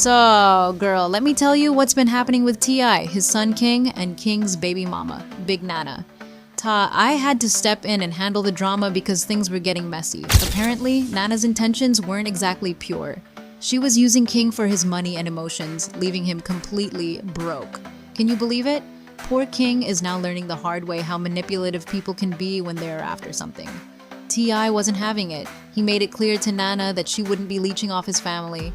So, girl, let me tell you what's been happening with T.I., his son King, and King's baby mama, Big Nana. I had to step in and handle the drama because things were getting messy. Apparently, Nana's intentions weren't exactly pure. She was using King for his money and emotions, leaving him completely broke. Can you believe it? Poor King is now learning the hard way how manipulative people can be when they are after something. T.I. wasn't having it. He made it clear to Nana that she wouldn't be leeching off his family.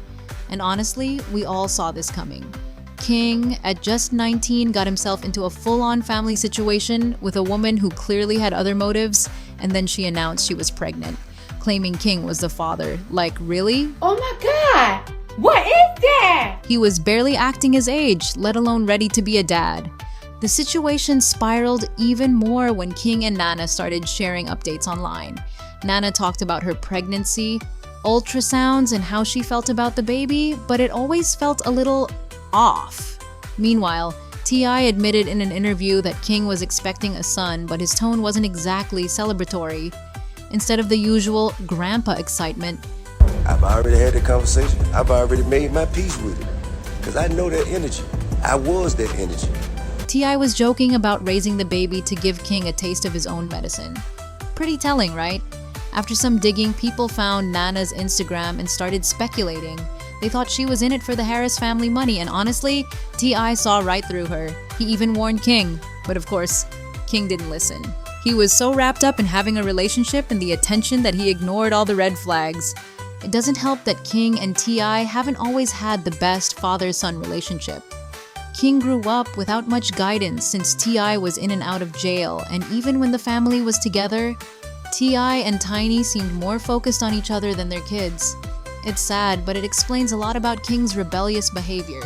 And honestly, we all saw this coming. King, at just 19, got himself into a full-on family situation with a woman who clearly had other motives, and then she announced she was pregnant, claiming King was the father. Like, really? Oh my God! What is that? He was barely acting his age, let alone ready to be a dad. The situation spiraled even more when King and Nana started sharing updates online. Nana talked about her pregnancy, ultrasounds, and how she felt about the baby, but it always felt a little off. Meanwhile, T.I. admitted in an interview that King was expecting a son, but his tone wasn't exactly celebratory. Instead of the usual grandpa excitement, I've already had the conversation. I've already made my peace with it. Because I know that energy. I was that energy. T.I. was joking about raising the baby to give King a taste of his own medicine. Pretty telling, right? After some digging, people found Nana's Instagram and started speculating. They thought she was in it for the Harris family money, and honestly, T.I. saw right through her. He even warned King, but of course, King didn't listen. He was so wrapped up in having a relationship and the attention that he ignored all the red flags. It doesn't help that King and T.I. haven't always had the best father-son relationship. King grew up without much guidance since T.I. was in and out of jail, and even when the family was together, T.I. and Tiny seemed more focused on each other than their kids. It's sad, but it explains a lot about King's rebellious behavior.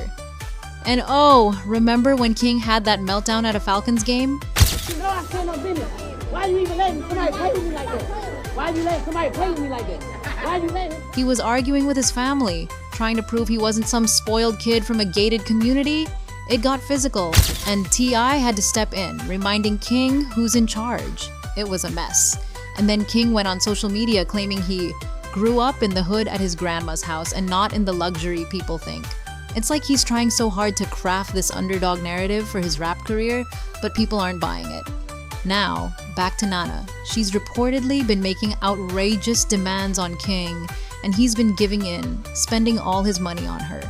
And oh, remember when King had that meltdown at a Falcons game? You know I said no business. Why you even letting somebody play with me like that? Why you letting somebody play with me like that? Why you letting? He was arguing with his family, trying to prove he wasn't some spoiled kid from a gated community. It got physical, and T.I. had to step in, reminding King who's in charge. It was a mess. And then King went on social media claiming he grew up in the hood at his grandma's house and not in the luxury people think. It's like he's trying so hard to craft this underdog narrative for his rap career, but people aren't buying it. Now, back to Nana. She's reportedly been making outrageous demands on King, and he's been giving in, spending all his money on her.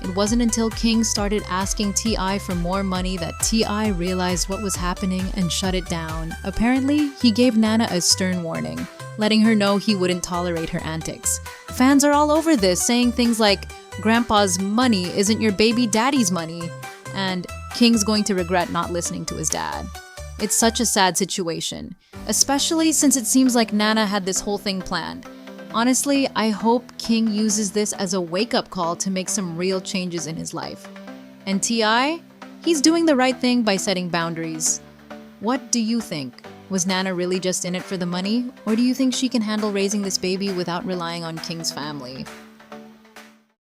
It wasn't until King started asking T.I. for more money that T.I. realized what was happening and shut it down. Apparently, he gave Nana a stern warning, letting her know he wouldn't tolerate her antics. Fans are all over this, saying things like, "Grandpa's money isn't your baby daddy's money," and "King's going to regret not listening to his dad." It's such a sad situation, especially since it seems like Nana had this whole thing planned. Honestly, I hope King uses this as a wake-up call to make some real changes in his life. And T.I.? He's doing the right thing by setting boundaries. What do you think? Was Nana really just in it for the money? Or do you think she can handle raising this baby without relying on King's family?